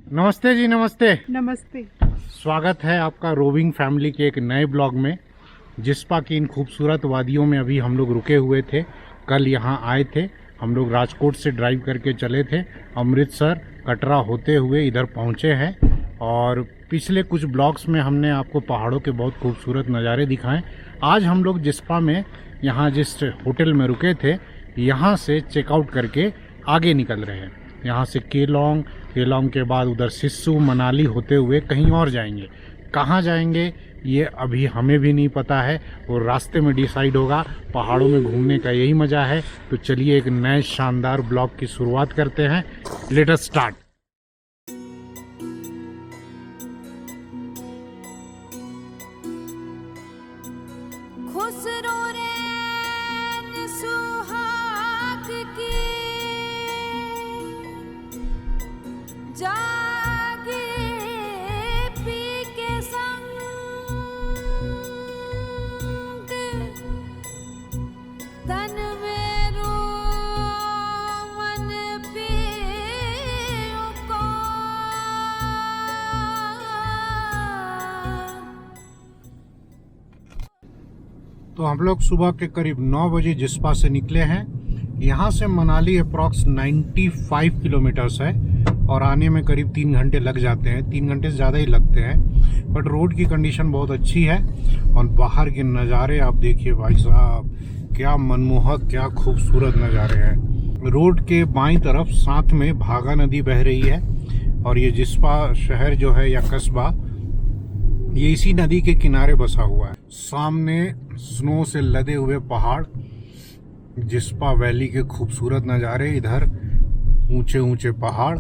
नमस्ते जी, नमस्ते। नमस्ते। स्वागत है आपका रोविंग फैमिली के एक नए ब्लॉग में। जिस्पा की इन खूबसूरत वादियों में अभी हम लोग रुके हुए थे। कल यहाँ आए थे हम लोग, राजकोट से ड्राइव करके चले थे, अमृतसर कटरा होते हुए इधर पहुँचे हैं। और पिछले कुछ ब्लॉग्स में हमने आपको पहाड़ों के बहुत खूबसूरत नज़ारे दिखाएं। आज हम लोग जिस्पा में यहाँ जिस होटल में रुके थे यहाँ से चेकआउट करके आगे निकल रहे हैं। यहाँ से केलोंग के बाद उधर सिस्सू मनाली होते हुए कहीं और जाएंगे। कहाँ जाएंगे ये अभी हमें भी नहीं पता है, और रास्ते में डिसाइड होगा। पहाड़ों में घूमने का यही मज़ा है। तो चलिए एक नए शानदार ब्लॉग की शुरुआत करते हैं। Let us start. तो हम लोग सुबह के करीब 9 बजे जिस्पा से निकले हैं। यहाँ से मनाली अप्रॉक्स 95 किलोमीटर्स है और आने में करीब 3 घंटे लग जाते हैं। 3 घंटे से ज़्यादा ही लगते हैं, बट रोड की कंडीशन बहुत अच्छी है। और बाहर के नज़ारे आप देखिए भाई साहब, क्या मनमोहक, क्या खूबसूरत नज़ारे हैं। रोड के बाईं तरफ साथ में भागा नदी बह रही है, और ये जिस्पा शहर जो है या कस्बा, ये इसी नदी के किनारे बसा हुआ है। सामने स्नो से लदे हुए पहाड़, जिस्पा वैली के खूबसूरत नज़ारे, इधर ऊंचे ऊंचे पहाड़,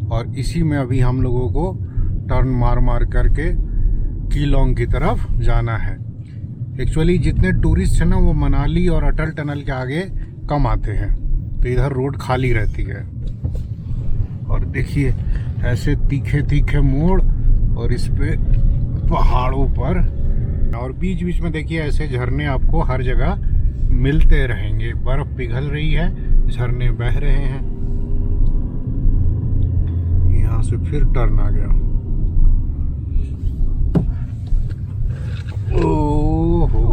और इसी में अभी हम लोगों को टर्न मार करके कीलोंग की तरफ जाना है। एक्चुअली जितने टूरिस्ट हैं ना, वो मनाली और अटल टनल के आगे कम आते हैं, तो इधर रोड खाली रहती है। और देखिए ऐसे तीखे तीखे मोड़, और इस पे पहाड़ों पर, और बीच बीच में देखिए ऐसे झरने आपको हर जगह मिलते रहेंगे। बर्फ पिघल रही है, झरने बह रहे हैं। यहाँ से फिर टर्न आ गया। ओहो,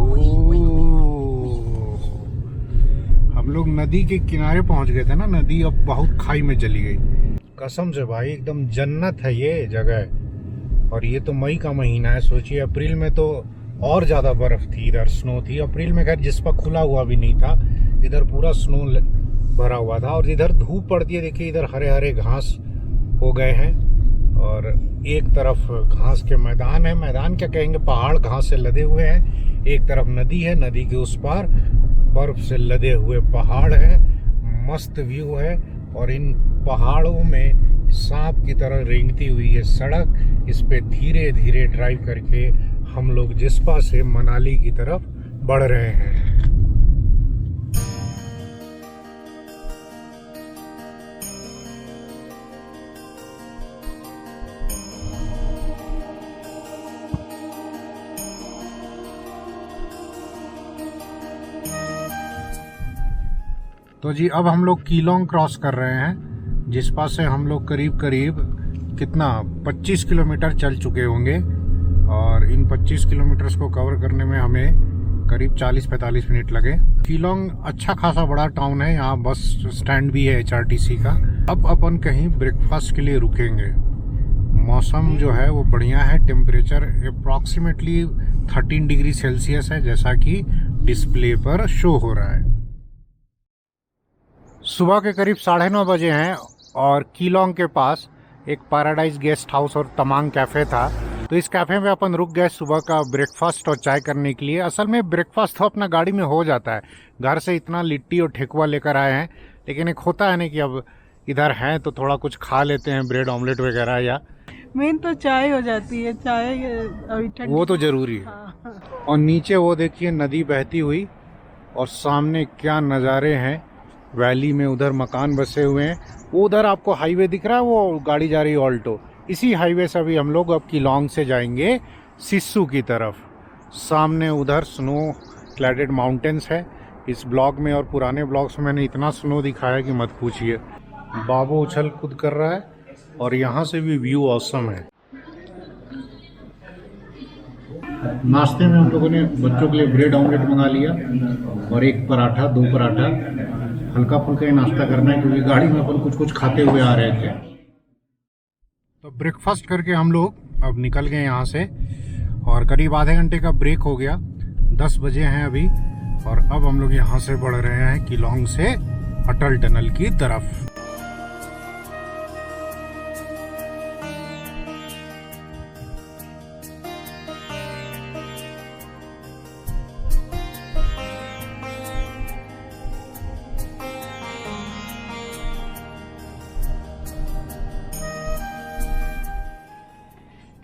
हम लोग नदी के किनारे पहुंच गए थे ना। नदी अब बहुत खाई में चली गई। कसम से भाई एकदम जन्नत है ये जगह। और ये तो मई का महीना है, सोचिए अप्रैल में तो और ज़्यादा बर्फ़ थी, इधर स्नो थी। अप्रैल में खैर जिस्पा खुला हुआ भी नहीं था, इधर पूरा स्नो भरा हुआ था। और इधर धूप पड़ती है, देखिए इधर हरे हरे घास हो गए हैं, और एक तरफ घास के मैदान है, मैदान क्या कहेंगे, पहाड़ घास से लदे हुए हैं। एक तरफ नदी है, नदी के उस पार बर्फ से लदे हुए पहाड़ है। मस्त व्यू है, और इन पहाड़ों में सांप की तरह रेंगती हुई ये सड़क, इस पे धीरे धीरे ड्राइव करके हम लोग जिस्पा से मनाली की तरफ बढ़ रहे हैं। तो जी अब हम लोग कीलोंग क्रॉस कर रहे हैं। जिस्पा से हम लोग करीब कितना 25 किलोमीटर चल चुके होंगे, और इन 25 किलोमीटर्स को कवर करने में हमें करीब 40-45 मिनट लगे। कीलोंग अच्छा खासा बड़ा टाउन है, यहाँ बस स्टैंड भी है HRTC का। अब अपन कहीं ब्रेकफास्ट के लिए रुकेंगे। मौसम जो है वो बढ़िया है, टेम्परेचर अप्रॉक्सीमेटली 13 डिग्री सेल्सियस है, जैसा कि डिस्प्ले पर शो हो रहा है। सुबह के करीब 9:30 बजे हैं, और कीलोंग के पास एक पैराडाइज गेस्ट हाउस और तमांग कैफ़े था। तो इस कैफ़े में अपन रुक गए सुबह का ब्रेकफास्ट और चाय करने के लिए। असल में ब्रेकफास्ट तो अपना गाड़ी में हो जाता है, घर से इतना लिट्टी और ठेकुआ लेकर आए हैं, लेकिन एक होता है ना कि अब इधर हैं तो थोड़ा कुछ खा लेते हैं, ब्रेड ऑमलेट वगैरह। या मेन तो चाय हो जाती है, चाय अभी ठंडी, वो तो जरूरी है। हाँ। और नीचे वो देखिए नदी बहती हुई, और सामने क्या नज़ारे हैं वैली में। उधर मकान बसे हुए हैं, उधर आपको हाईवे दिख रहा है, वो गाड़ी जा रही है ऑल्टो। इसी हाईवे से अभी हम लोग अब कीलोंग से जाएंगे सिस्सू की तरफ। सामने उधर स्नो क्लैडेड माउंटेन्स है। इस ब्लॉग में और पुराने ब्लॉग्स में मैंने इतना स्नो दिखाया कि मत पूछिए। बाबू उछल कूद कर रहा है, और यहाँ से भी व्यू ऑसम है। नाश्ते में हम लोगों ने बच्चों के लिए ब्रेड ऑमलेट मंगा लिया और एक पराठा, 2 पराठा। हल्का फुल्का ही नाश्ता करना है क्योंकि गाड़ी में अपन कुछ कुछ खाते हुए आ रहे थे। तो ब्रेकफास्ट करके हम लोग अब निकल गए यहाँ से और करीब आधे घंटे का ब्रेक हो गया। 10 बजे हैं अभी और अब हम लोग यहाँ से बढ़ रहे हैं किलोंग से अटल टनल की तरफ।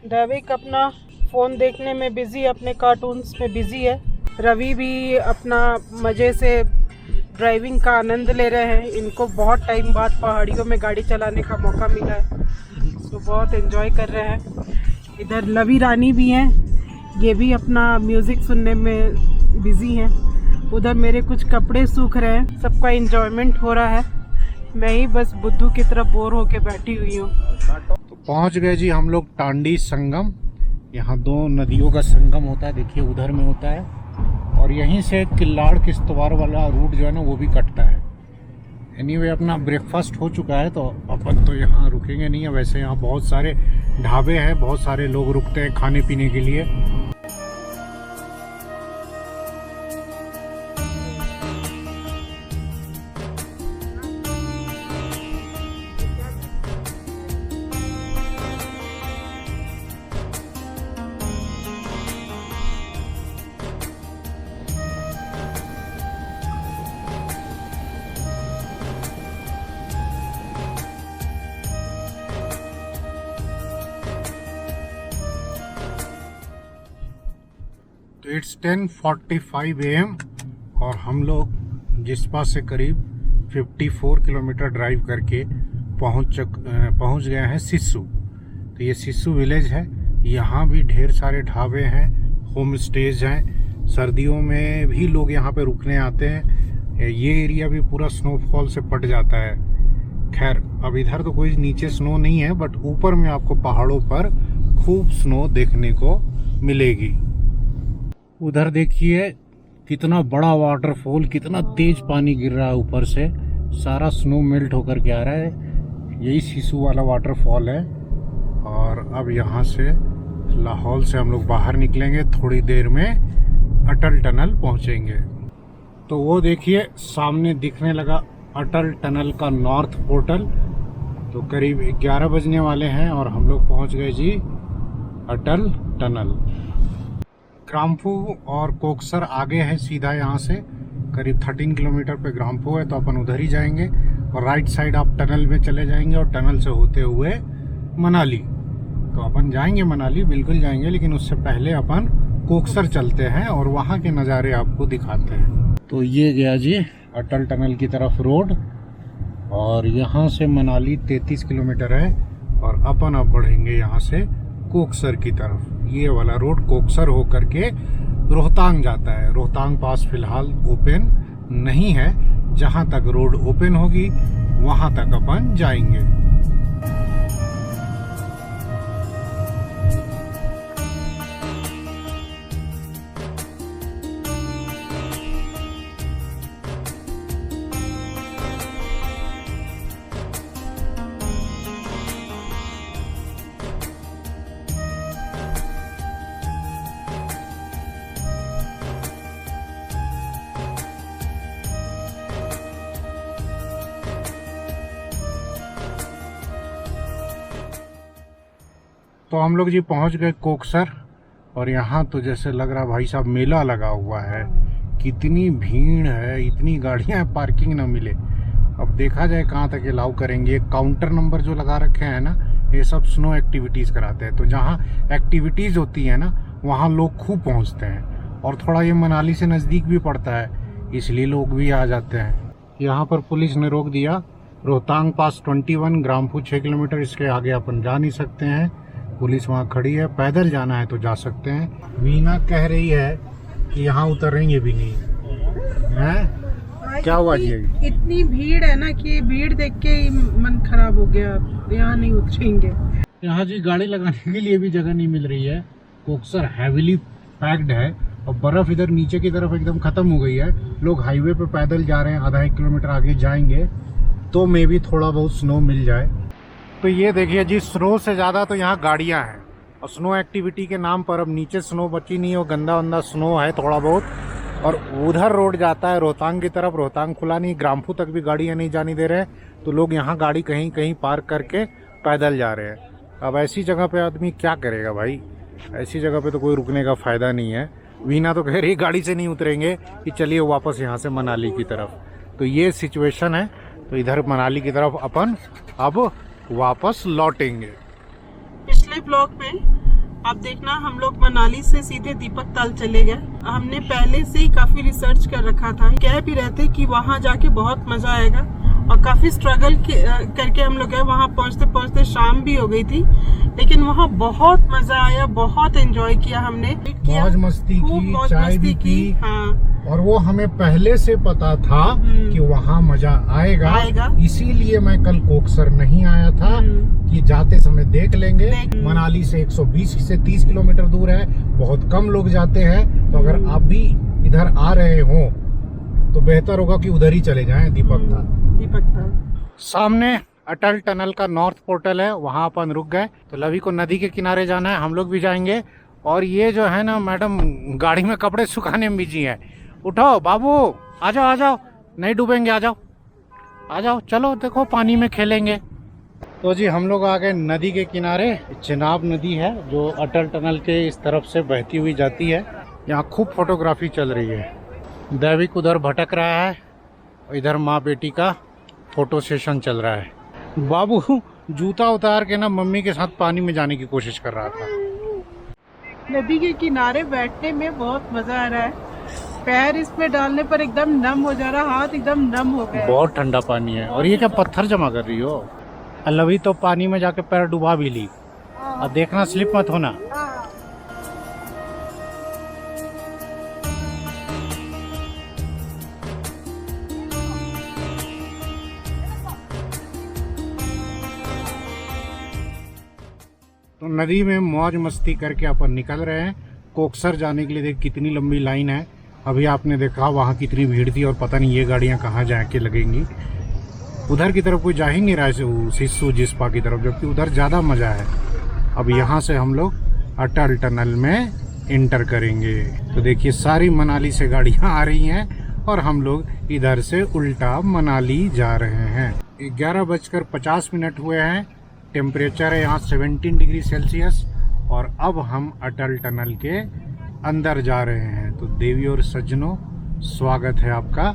दैविक अपना फ़ोन देखने में बिज़ी, अपने कार्टून्स में बिज़ी है। रवि भी अपना मज़े से ड्राइविंग का आनंद ले रहे हैं। इनको बहुत टाइम बाद पहाड़ियों में गाड़ी चलाने का मौका मिला है, तो बहुत एंजॉय कर रहे हैं। इधर लवी रानी भी हैं, ये भी अपना म्यूज़िक सुनने में बिज़ी हैं। उधर मेरे कुछ कपड़े सूख रहे हैं, सबका एंजॉयमेंट हो रहा है। मैं ही बस बुद्धू की तरफ बोर होके बैठी हुई हूँ। तो पहुंच गए जी हम लोग टांडी संगम। यहाँ 2 नदियों का संगम होता है, देखिए उधर में होता है और यहीं से किल्लाड़ किश्तवाड़ वाला रूट जो है ना वो भी कटता है। एनीवे अपना ब्रेकफास्ट हो चुका है तो अपन तो यहाँ रुकेंगे नहीं है। वैसे यहाँ बहुत सारे ढाबे हैं, बहुत सारे लोग रुकते हैं खाने पीने के लिए। तो इट्स 10:45 AM और हम लोग जिस्पा से करीब 54 किलोमीटर ड्राइव करके पहुंच गए हैं सिस्सू। तो ये सिस्सू विलेज है। यहाँ भी ढेर सारे ढाबे हैं, होम स्टेज हैं। सर्दियों में भी लोग यहाँ पे रुकने आते हैं। ये एरिया भी पूरा स्नोफॉल से पट जाता है। खैर अब इधर तो कोई नीचे स्नो नहीं है, बट ऊपर में आपको पहाड़ों पर खूब स्नो देखने को मिलेगी। उधर देखिए कितना बड़ा वाटरफॉल, कितना तेज पानी गिर रहा है ऊपर से, सारा स्नो मेल्ट होकर के आ रहा है। यही सिस्सू वाला वाटरफॉल है। और अब यहाँ से लाहौल से हम लोग बाहर निकलेंगे, थोड़ी देर में अटल टनल पहुँचेंगे। तो वो देखिए सामने दिखने लगा अटल टनल का नॉर्थ पोर्टल। तो करीब 11 बजने वाले हैं और हम लोग पहुँच गए जी अटल टनल। ग्राम्फू और कोकसर आगे है सीधा यहाँ से, करीब 13 किलोमीटर पे ग्राम्फू है, तो अपन उधर ही जाएंगे और राइट साइड आप टनल में चले जाएंगे और टनल से होते हुए मनाली। तो अपन जाएंगे मनाली, बिल्कुल जाएंगे, लेकिन उससे पहले अपन कोकसर चलते हैं और वहाँ के नज़ारे आपको दिखाते हैं। तो ये गया जी अटल टनल की तरफ रोड और यहाँ से मनाली 33 किलोमीटर है और अपन अब बढ़ेंगे यहाँ से कोकसर की तरफ। ये वाला रोड कोकसर होकर के रोहतांग जाता है। रोहतांग पास फिलहाल ओपन नहीं है, जहाँ तक रोड ओपन होगी वहाँ तक अपन जाएंगे। तो हम लोग जी पहुंच गए कोकसर और यहाँ तो जैसे लग रहा भाई साहब मेला लगा हुआ है। कितनी भीड़ है, इतनी गाड़ियाँ पार्किंग ना मिले। अब देखा जाए कहाँ तक अलाउ करेंगे। काउंटर नंबर जो लगा रखे हैं ना, ये सब स्नो एक्टिविटीज़ कराते हैं। तो जहाँ एक्टिविटीज़ होती है ना वहाँ लोग खूब पहुँचते हैं और थोड़ा ये मनाली से नज़दीक भी पड़ता है, इसलिए लोग भी आ जाते हैं। यहाँ पर पुलिस ने रोक दिया। रोहतांग पास 21, ग्राम्फू 6 किलोमीटर, इसके आगे अपन जा नहीं सकते हैं। पुलिस वहाँ खड़ी है, पैदल जाना है तो जा सकते हैं। मीना कह रही है कि यहाँ उतरेंगे भी नहीं है। क्या हुआ जी? इतनी भीड़ है ना कि भीड़ देख के ही मन खराब हो गया। यहाँ नहीं उतरेंगे। यहाँ जी गाड़ी लगाने के लिए भी जगह नहीं मिल रही है। कोक्सर हैवीली पैक्ड है और बर्फ इधर नीचे की तरफ एकदम खत्म हो गई है। लोग हाईवे पे पैदल जा रहे हैं, आधा 1 किलोमीटर आगे जाएंगे तो मे भी थोड़ा बहुत स्नो मिल जाए। तो ये देखिए जी, स्नो से ज़्यादा तो यहाँ गाड़ियाँ हैं और स्नो एक्टिविटी के नाम पर अब नीचे स्नो बची नहीं है, गंदा वंदा स्नो है थोड़ा बहुत। और उधर रोड जाता है रोहतांग की तरफ, रोहतांग खुला नहीं, ग्राम्फू तक भी गाड़ियाँ नहीं जाने दे रहे हैं, तो लोग यहाँ गाड़ी कहीं कहीं पार्क करके पैदल जा रहे हैं। अब ऐसी जगह पे आदमी क्या करेगा भाई? ऐसी जगह पे तो कोई रुकने का फ़ायदा नहीं है। वीना तो कह रही गाड़ी से नहीं उतरेंगे कि चलिए वापस यहाँ से मनाली की तरफ। तो ये सिचुएशन है। तो इधर मनाली की तरफ अपन अब वापस लौटेंगे। पिछले ब्लॉग में आप देखना हम लोग मनाली से सीधे दीपक ताल चले गए। हमने पहले से ही काफी रिसर्च कर रखा था, कह भी रहते कि वहाँ जाके बहुत मजा आएगा और काफी स्ट्रगल करके हम लोग गए। वहाँ पहुँचते पहुँचते शाम भी हो गई थी, लेकिन वहाँ बहुत मजा आया, बहुत एंजॉय किया हमने। मौज मस्ती की, चाय भी की। हाँ, और वो हमें पहले से पता था कि वहाँ मजा आएगा। इसीलिए मैं कल कोक्सर नहीं आया था कि जाते समय देख लेंगे। मनाली से 120 से 30 किलोमीटर दूर है, बहुत कम लोग जाते हैं। तो अगर आप भी इधर आ रहे हो तो बेहतर होगा कि उधर ही चले जाएं, दीपक ताल। सामने अटल टनल का नॉर्थ पोर्टल है, वहाँ अपन रुक गए। तो लवी को नदी के किनारे जाना है, हम लोग भी जाएंगे। और ये जो है ना मैडम, गाड़ी में कपड़े सुखाने में बिजी है। उठो बाबू, आ जाओ, नहीं डूबेंगे, आ जाओ, चलो देखो पानी में खेलेंगे। तो जी हम लोग आ गए नदी के किनारे। चिनाब नदी है जो अटल टनल के इस तरफ से बहती हुई जाती है। यहाँ खूब फोटोग्राफी चल रही है। दैविक उधर भटक रहा है, इधर माँ बेटी का फोटो सेशन चल रहा है। बाबू जूता उतार के ना मम्मी के साथ पानी में जाने की कोशिश कर रहा था। नदी के किनारे बैठने में बहुत मजा आ रहा है। पैर इसमें डालने पर एकदम नम हो जा रहा, हाथ एकदम नम हो गया। बहुत ठंडा पानी है। और ये क्या पत्थर जमा कर रही हो? लवी तो पानी में जाके पैर डुबा भी ली। अब देखना स्लिप मत होना। तो नदी में मौज मस्ती करके अपन निकल रहे हैं। कोक्सर जाने के लिए देख कितनी लंबी लाइन है। अभी आपने देखा वहाँ कितनी भीड़ थी और पता नहीं ये गाड़ियाँ कहाँ जाके लगेंगी। उधर की तरफ कोई जा ही नहीं रहा है, सिस्सू जिस्पा की तरफ, जबकि उधर ज़्यादा मज़ा है। अब यहाँ से हम लोग अटल टनल में इंटर करेंगे। तो देखिए सारी मनाली से गाड़ियाँ आ रही हैं और हम लोग इधर से उल्टा मनाली जा रहे हैं। 11:50 हुए हैं। टेम्परेचर है यहाँ 17 डिग्री सेल्सियस। और अब हम अटल टनल के अंदर जा रहे हैं। तो देवी और सज्जनों, स्वागत है आपका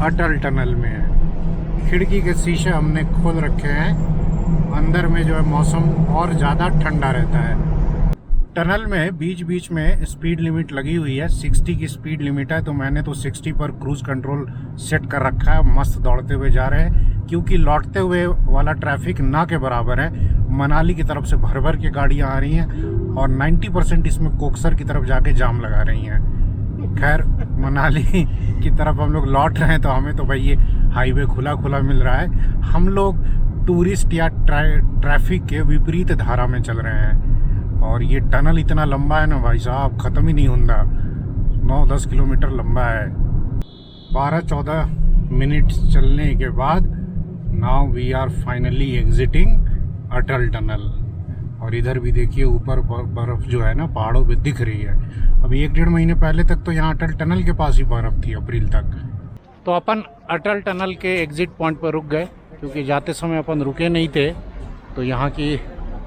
अटल टनल में। खिड़की के शीशे हमने खोल रखे हैं। अंदर में जो है मौसम और ज़्यादा ठंडा रहता है। टनल में बीच बीच में स्पीड लिमिट लगी हुई है, 60 की स्पीड लिमिट है। तो मैंने तो 60 पर क्रूज कंट्रोल सेट कर रखा है। मस्त दौड़ते हुए जा रहे हैं क्योंकि लौटते हुए वाला ट्रैफिक ना के बराबर है। मनाली की तरफ से भर भर के गाड़ियाँ आ रही हैं और 90% इसमें कोक्सर की तरफ जाके जाम लगा रही हैं। खैर मनाली की तरफ हम लोग लौट रहे हैं तो हमें तो भाई ये हाईवे खुला खुला मिल रहा है। हम लोग टूरिस्ट या ट्रैफिक के विपरीत धारा में चल रहे हैं। और ये टनल इतना लंबा है ना भाई साहब, ख़त्म ही नहीं होता। 9-10 किलोमीटर लंबा है। 12-14 मिनट चलने के बाद now we are finally exiting Atal tunnel. और इधर भी देखिए ऊपर बर्फ जो है ना पहाड़ों पे दिख रही है। अभी 1-1.5 महीने पहले तक तो यहाँ अटल टनल के पास ही बर्फ थी, अप्रैल तक। तो अपन अटल टनल के एग्जिट पॉइंट पर रुक गए क्योंकि जाते समय अपन रुके नहीं थे। तो यहाँ की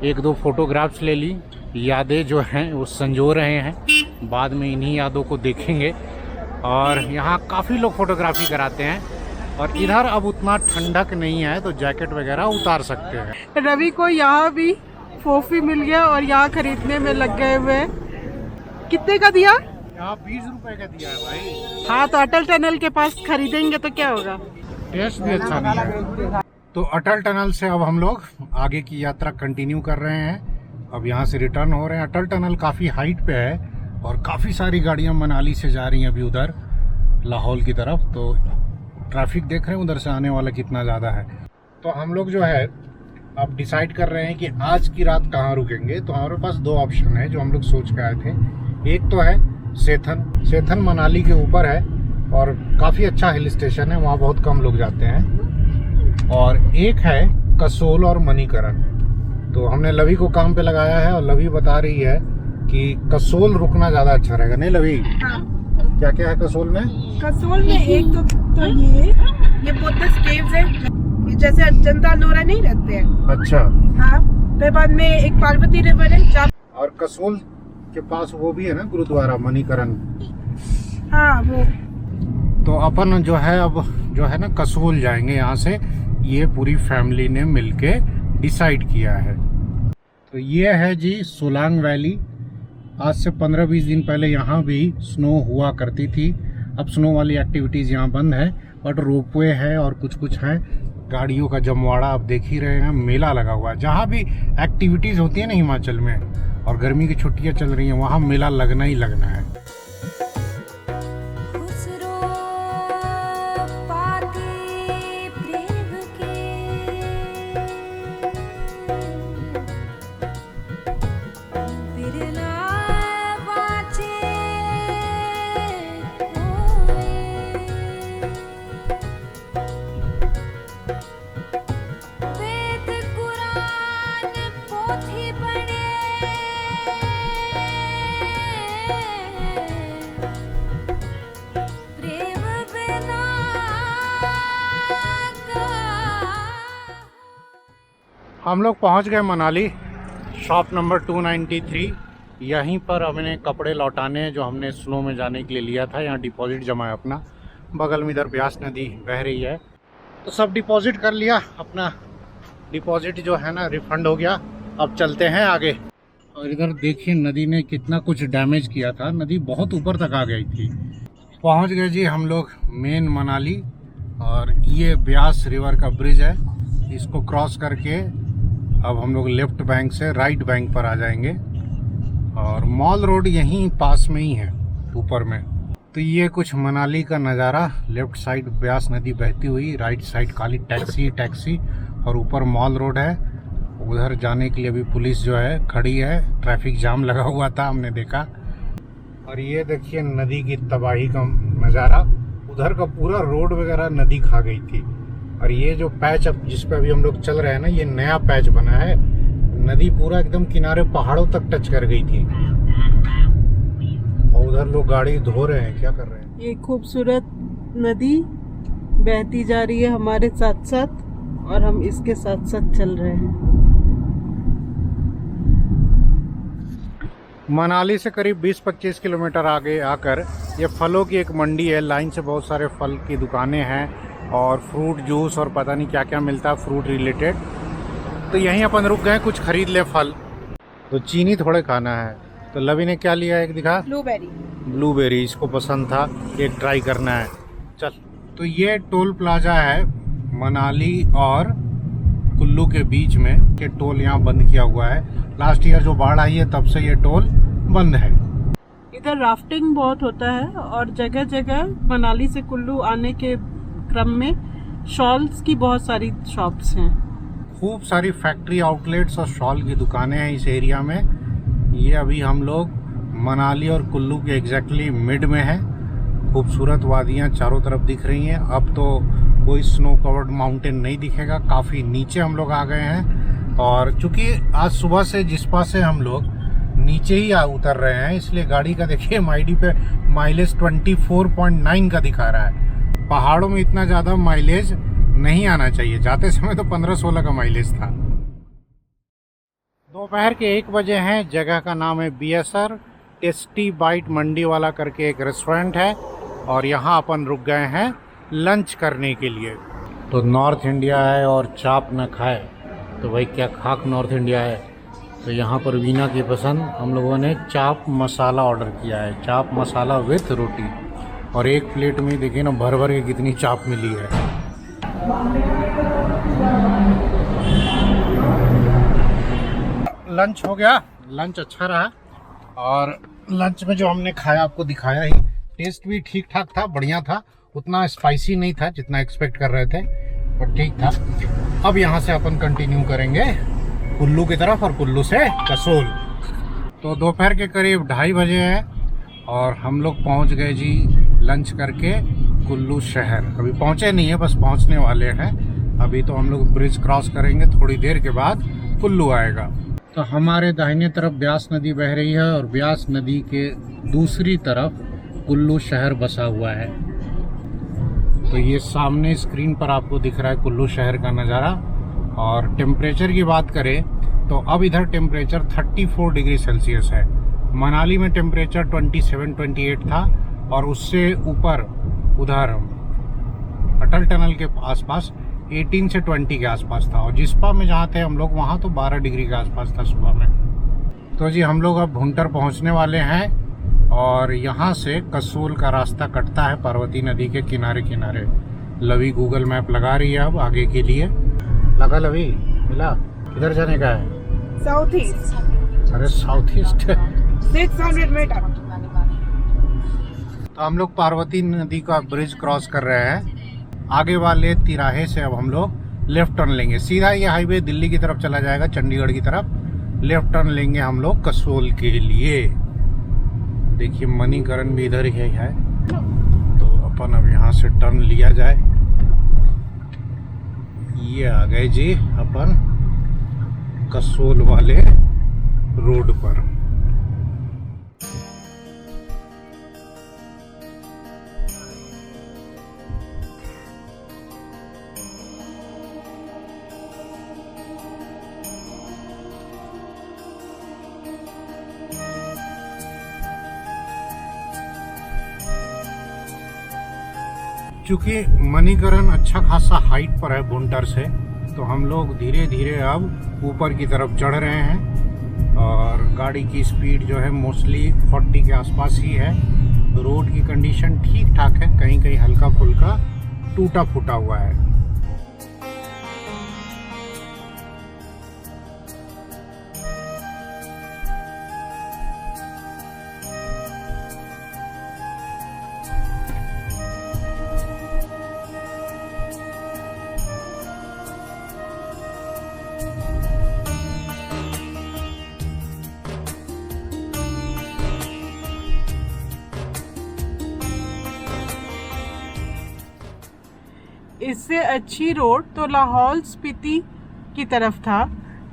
1-2 फोटोग्राफ्स ले ली। यादें जो हैं वो संजो रहे हैं, बाद में इन्हीं यादों को देखेंगे। और यहाँ काफ़ी लोग फोटोग्राफी कराते हैं। और इधर अब उतना ठंडक नहीं है तो जैकेट वगैरह उतार सकते हैं। रवि को यहाँ भी फोफी मिल गया और यहाँ खरीदने में लग गए हुए। कितने का दिया? यहाँ 20 रुपए का दिया है भाई। हाँ, तो अटल टनल के पास खरीदेंगे तो क्या होगा, टेस्ट भी अच्छा नहीं है। तो अटल टनल से अब हम लोग आगे की यात्रा कंटिन्यू कर रहे हैं। अब यहाँ से रिटर्न हो रहे हैं। अटल टनल काफ़ी हाइट पे है और काफ़ी सारी गाड़ियाँ मनाली से जा रही हैं अभी उधर लाहौल की तरफ। तो ट्रैफिक देख रहे हैं उधर से आने वाला कितना ज़्यादा है। तो हम लोग जो है अब डिसाइड कर रहे हैं कि आज की रात कहाँ रुकेंगे। तो हमारे पास दो ऑप्शन है जो हम लोग सोच के आए थे। एक तो है सेथन मनाली के ऊपर है और काफ़ी अच्छा हिल स्टेशन है, वहाँ बहुत कम लोग जाते हैं। और एक है कसोल और मणिकरण। तो हमने लवी को काम पे लगाया है और लवी बता रही है कि कसोल रुकना ज़्यादा अच्छा रहेगा। नहीं लवी? हाँ। क्या क्या है कसोल में? कसोल में एक तो ये बुद्धिस्ट केव्स है, जैसे अजंता लोरा नहीं रहते हैं। अच्छा। हाँ, फिर बाद में एक पार्वती रिवर है और कसोल के पास वो भी है ना गुरुद्वारा मणिकरण। हाँ वो। तो अपन जो है अब जो है ना कसोल जाएंगे यहाँ से। ये पूरी फैमिली ने मिलके डिसाइड किया है। तो ये है जी सोलांग वैली। आज से 15-20 दिन पहले यहाँ भी स्नो हुआ करती थी। अब स्नो वाली एक्टिविटीज़ यहाँ बंद है, बट रोपवे है और कुछ है। गाड़ियों का जमवाड़ा आप देख ही रहे हैं, मेला लगा हुआ है। जहाँ भी एक्टिविटीज़ होती है ना हिमाचल में, और गर्मी की छुट्टियाँ चल रही हैं, वहाँ मेला लगना ही लगना है। हम लोग पहुंच गए मनाली, शॉप नंबर 293। यहीं पर हमने कपड़े लौटाने हैं जो हमने स्नो में जाने के लिए लिया था। यहाँ डिपॉजिट जमा है अपना। बगल में इधर ब्यास नदी बह रही है, तो सब डिपॉजिट कर लिया। अपना डिपॉजिट जो है ना रिफंड हो गया। अब चलते हैं आगे। और इधर देखिए नदी ने कितना कुछ डैमेज किया था। नदी बहुत ऊपर तक आ गई थी। पहुँच गए जी हम लोग मेन मनाली। और ये ब्यास रिवर का ब्रिज है, इसको क्रॉस करके अब हम लोग लेफ्ट बैंक से राइट बैंक पर आ जाएंगे। और मॉल रोड यहीं पास में ही है ऊपर में। तो ये कुछ मनाली का नज़ारा। लेफ्ट साइड ब्यास नदी बहती हुई, राइट साइड खाली टैक्सी और ऊपर मॉल रोड है। उधर जाने के लिए भी पुलिस जो है खड़ी है, ट्रैफिक जाम लगा हुआ था, हमने देखा। और ये देखिए नदी की तबाही का नज़ारा। उधर का पूरा रोड वगैरह नदी खा गई थी। और ये जो पैच अब जिस पे अभी हम लोग चल रहे हैं ना, ये नया पैच बना है। नदी पूरा एकदम किनारे पहाड़ों तक टच कर गई थी। और उधर लोग गाड़ी धो रहे हैं, क्या कर रहे हैं? ये खूबसूरत नदी बहती जा रही है हमारे साथ साथ और हम इसके साथ साथ चल रहे हैं। मनाली से करीब 20-25 किलोमीटर आगे आकर ये फलों की एक मंडी है। लाइन से बहुत सारे फल की दुकानें हैं और फ्रूट जूस और पता नहीं क्या क्या मिलता है फ्रूट रिलेटेड। तो यहीं अपन रुक गए कुछ खरीद ले फल। तो चीनी थोड़े खाना है। तो लवी ने क्या लिया, एक दिखा? ब्लूबेरी इसको पसंद था, एक ट्राई करना है। चल। तो ये टोल प्लाजा है मनाली और कुल्लू के बीच में। ये टोल यहाँ बंद किया हुआ है। लास्ट ईयर जो बाढ़ आई है तब से ये टोल बंद है। इधर राफ्टिंग बहुत होता है और जगह जगह मनाली से कुल्लू आने के क्रम में शॉल्स की बहुत सारी शॉप्स हैं। खूब सारी फैक्ट्री आउटलेट्स और शॉल की दुकानें हैं इस एरिया में। ये अभी हम लोग मनाली और कुल्लू के एग्जैक्टली मिड में है। खूबसूरत वादियाँ चारों तरफ दिख रही हैं। अब तो कोई स्नो कवर्ड माउंटेन नहीं दिखेगा, काफ़ी नीचे हम लोग आ गए हैं। और चूंकि आज सुबह से जिस्पा से हम लोग नीचे ही उतर रहे हैं, इसलिए गाड़ी का देखिए माइडी पे माइलेज 24.9 का दिखा रहा है। पहाड़ों में इतना ज़्यादा माइलेज नहीं आना चाहिए। जाते समय तो 15-16 का माइलेज था। दोपहर के 1 बजे हैं। जगह का नाम है BSR टेस्टी बाइट मंडी वाला करके एक रेस्टोरेंट है। और यहाँ अपन रुक गए हैं लंच करने के लिए। तो नॉर्थ इंडिया है और चाप न खाए तो भाई क्या खाक नॉर्थ इंडिया है। तो यहाँ पर वीना की पसंद हम लोगों ने चाप मसाला ऑर्डर किया है। चाप मसाला विथ रोटी। और एक प्लेट में देखिए ना भर भर के कितनी चाप मिली है। लंच हो गया। लंच अच्छा रहा। और लंच में जो हमने खाया आपको दिखाया ही, टेस्ट भी ठीक ठाक था, बढ़िया था। उतना स्पाइसी नहीं था जितना एक्सपेक्ट कर रहे थे, पर ठीक था। अब यहाँ से अपन कंटिन्यू करेंगे कुल्लू की तरफ और कुल्लू से कसोल। तो दोपहर के करीब 2:30 बजे है और हम लोग पहुँच गए जी लंच करके कुल्लू शहर। अभी पहुँचे नहीं है, बस पहुँचने वाले हैं। अभी तो हम लोग ब्रिज क्रॉस करेंगे, थोड़ी देर के बाद कुल्लू आएगा। तो हमारे दाहिने तरफ ब्यास नदी बह रही है और ब्यास नदी के दूसरी तरफ कुल्लू शहर बसा हुआ है। तो ये सामने स्क्रीन पर आपको दिख रहा है कुल्लू शहर का नज़ारा। और टेम्परेचर की बात करें तो अब इधर टेम्परेचर 34 डिग्री सेल्सियस है। मनाली में टेम्परेचर 27-28 था और उससे ऊपर उधर अटल टनल के आसपास 18 से 20 के आसपास था। और जिस्पा में जहाँ थे हम लोग वहाँ तो 12 डिग्री के आसपास था सुबह में। तो जी हम लोग अब भुंटर पहुँचने वाले हैं और यहाँ से कसोल का रास्ता कटता है पार्वती नदी के किनारे किनारे। लवी गूगल मैप लगा रही है अब आगे के लिए। लगा लवी? मिला? किधर जाने का है? South east. अरे साउथ ईस्ट 600 मीटर। तो हम लोग पार्वती नदी का ब्रिज क्रॉस कर रहे हैं। आगे वाले तिराहे से अब हम लोग लेफ्ट टर्न लेंगे। सीधा ये हाईवे दिल्ली की तरफ चला जाएगा, चंडीगढ़ की तरफ। लेफ्ट टर्न लेंगे हम लोग कसोल के लिए। देखिए मणिकरण भी इधर ही है। तो अपन अब यहाँ से टर्न लिया जाए। ये आ गए जी अपन कसोल वाले रोड पर। चूँकि मणिकरण अच्छा खासा हाइट पर है भुंटर से, तो हम लोग धीरे धीरे अब ऊपर की तरफ चढ़ रहे हैं। और गाड़ी की स्पीड जो है मोस्टली 40 के आसपास ही है। रोड की कंडीशन ठीक ठाक है, कहीं कहीं हल्का फुल्का टूटा फूटा हुआ है। इससे अच्छी रोड तो लाहौल स्पीति की तरफ था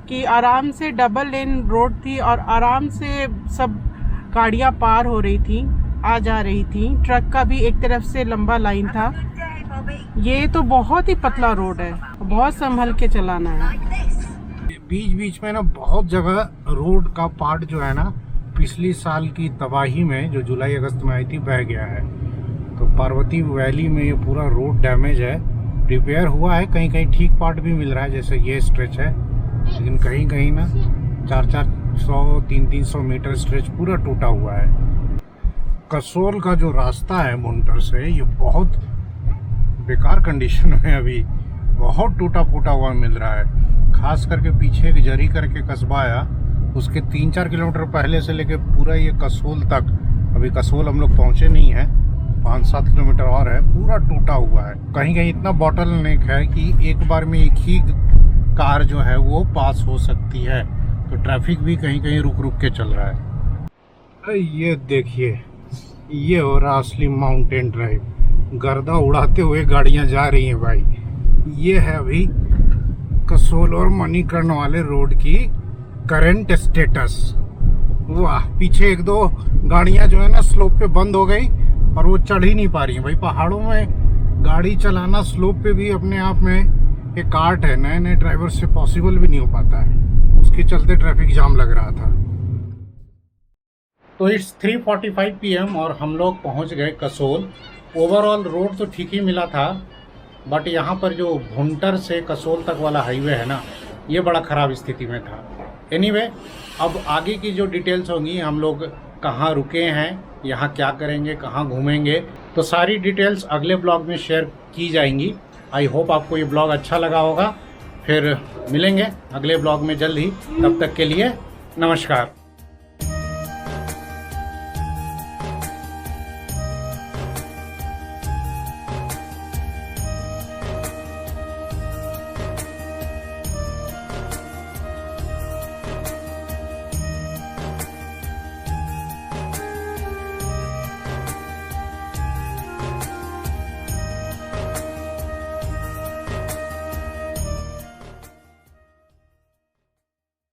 कि आराम से डबल लेन रोड थी और आराम से सब गाड़ियां पार हो रही थी, आ जा रही थी। ट्रक का भी एक तरफ से लंबा लाइन था। ये तो बहुत ही पतला रोड है, बहुत संभल के चलाना है। बीच बीच में ना बहुत जगह रोड का पार्ट जो है ना पिछली साल की तबाही में जो जुलाई अगस्त में आई थी बह गया है। तो पार्वती वैली में ये पूरा रोड डैमेज है। रिपेयर हुआ है, कहीं कहीं ठीक पार्ट भी मिल रहा है, जैसे ये स्ट्रेच है। लेकिन कहीं कहीं ना 400-400, 300-300 मीटर स्ट्रेच पूरा टूटा हुआ है। कसोल का जो रास्ता है भुंटर से, ये बहुत बेकार कंडीशन में अभी, बहुत टूटा फूटा हुआ मिल रहा है। खास करके पीछे एक जरी करके कस्बा आया, उसके 3-4 किलोमीटर पहले से लेके पूरा ये कसोल तक, अभी कसोल हम लोग पहुँचे नहीं है, 5-7 किलोमीटर और है, पूरा टूटा हुआ है। कहीं कहीं इतना बॉटल नेक है कि एक बार में एक ही कार जो है वो पास हो सकती है। तो ट्रैफिक भी कहीं कहीं रुक रुक के चल रहा है। ये देखिए, ये हो रहा असली माउंटेन ड्राइव। गर्दा उड़ाते हुए गाड़ियां जा रही हैं भाई। ये है अभी कसोल और मणिकर्ण वाले रोड की करंट स्टेटस। वाह, पीछे 1-2 गाड़ियां जो है ना स्लोप पे बंद हो गई और वो चढ़ ही नहीं पा रही है। भाई पहाड़ों में गाड़ी चलाना स्लोप पे भी अपने आप में एक आर्ट है, नए नए ड्राइवर से पॉसिबल भी नहीं हो पाता है। उसके चलते ट्रैफिक जाम लग रहा था। तो इट्स 3:45 PM और हम लोग पहुंच गए कसोल। ओवरऑल रोड तो ठीक ही मिला था, बट यहाँ पर जो भुंटर से कसोल तक वाला हाईवे है ना, ये बड़ा ख़राब स्थिति में था। एनीवे, अब आगे की जो डिटेल्स होंगी, हम लोग कहाँ रुके हैं, यहाँ क्या करेंगे, कहाँ घूमेंगे, तो सारी डिटेल्स अगले ब्लॉग में शेयर की जाएंगी। आई होप आपको ये ब्लॉग अच्छा लगा होगा। फिर मिलेंगे अगले ब्लॉग में जल्द ही। तब तक के लिए नमस्कार।